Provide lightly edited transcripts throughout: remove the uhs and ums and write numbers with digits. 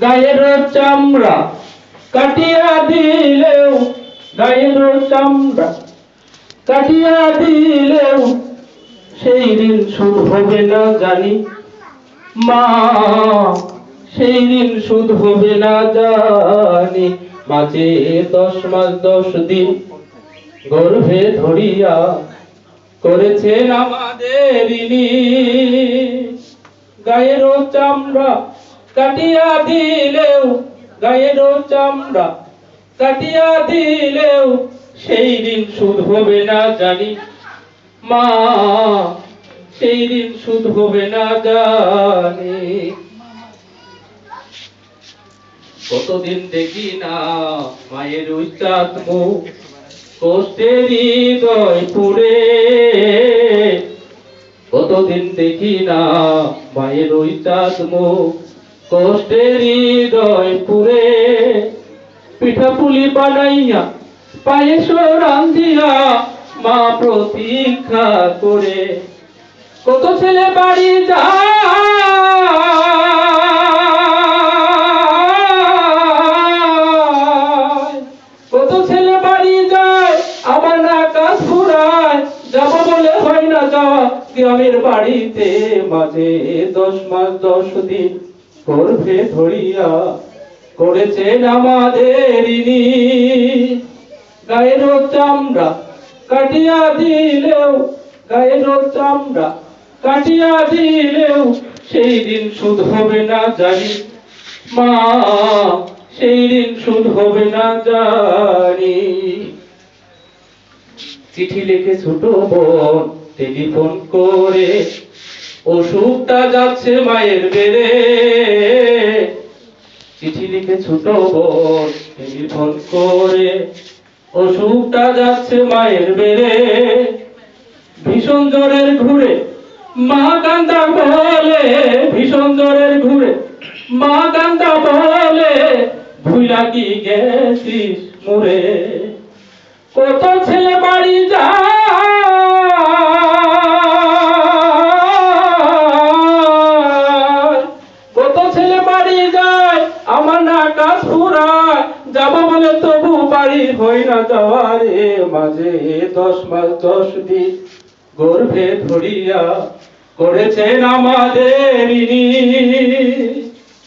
গায়ের চামড়া কাটিয়া দিলেও, গায়ের চামড়া কাটিয়া দিলেও সেই ঋণ শোধ হবে না জানি মা, সেই ঋণ শোধ হবে না জানি। মাঝে 10 মাস 10 দিন গর্ভে ধরিয়া করেছেন আমাদের ঋণী। গায়ের চামড়া কাটিয়া দিলেও, গায়ের চামড়া কাটিয়া দিলেও সেই ঋণ শোধ হবে না জানি মা, সেই ঋণ শোধ হবে না জানি। কতদিন দেখি না মায়ের ওই চাঁদ মুখ, কষ্টের হৃদয় পুরে। কতদিন দেখি না মায়ের ওই চাঁদ মুখ, কষ্টের হৃদয় পুরে। পিঠাপুলি বানাইয়া পায়েস রান্ধিয়া মা প্রতীক্ষা করে। কত ছেলে বাড়ি যায়, কত ছেলে বাড়ি যায়, আমার না কাজ ফুরায়, যাব বলে হয় না যাওয়া গ্রামের বাড়িতে। মাঝে 10 মাস 10 দিন গর্ভে ধরিয়া করেছেন আমাদের ঋণী। গায়ের চামড়া কাটিয়া দিলেও, গায়ের চামড়া কাটিয়া দিলেও সেই ঋণ শোধ হবে না জানি মা, সেই ঋণ শোধ হবে না জানি। চিঠি লিখে ছোট বোন টেলিফোন করে, অসুখটা যাচ্ছে মায়ের বেড়ে। চিঠি লিখে ছোট বোন টেলিফোন করে, অসুখটা যাচ্ছে মায়ের বেড়ে। ভীষণ জ্বরের ঘুরে মা কান্দা বলে, ভীষণ জ্বরের ঘুরে মা কান্দা বলে, ভুইলা কি গেছিস মোরে। কত ছেলে বাড়ি যায়, কত ছেলে বাড়ি যায়, আমার না কাজ ফুরায়, যাব বলে তবু বাড়ি হয় না যাওয়ারে। মাঝে 10 মাস 10 দিন গর্ভে ধরিয়া করেছেন আমাদের ঋণী।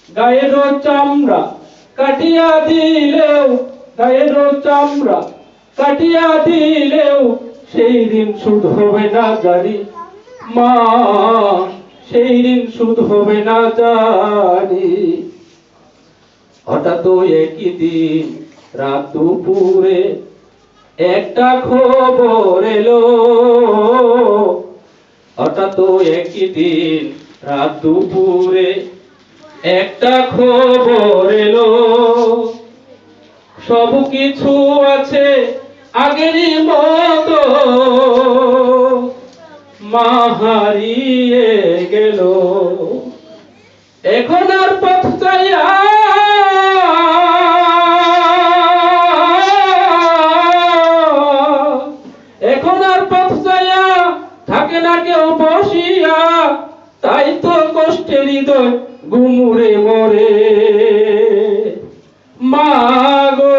গায়ের চামড়া কাটিয়া দিলেও, গায়ের চামড়া কাটিয়া দিলেও সেই ঋণ শোধ হবে না জানি মা, সেই ঋণ শোধ হবে না জানি। হঠাৎ একই দিন রাত দুপুরে একটা খবর এলো, হঠাৎ একই দিন রাত দুপুরে একটা খবর এলো। সব কিছু আছে আগেরই মতো, মা হারিয়ে গেল। এখন আর পথ চাইয়া, এখন আর পথ চাইয়া থাকে না কেউ বসিয়া, তাই তো কষ্টের হৃদয় গুমুরে মরে। মা গো,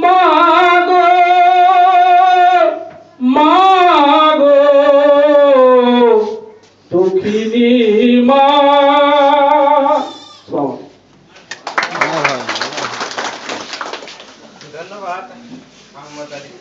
মা গো, মা গো, দুঃখিনী মা। ধন্যবাদ।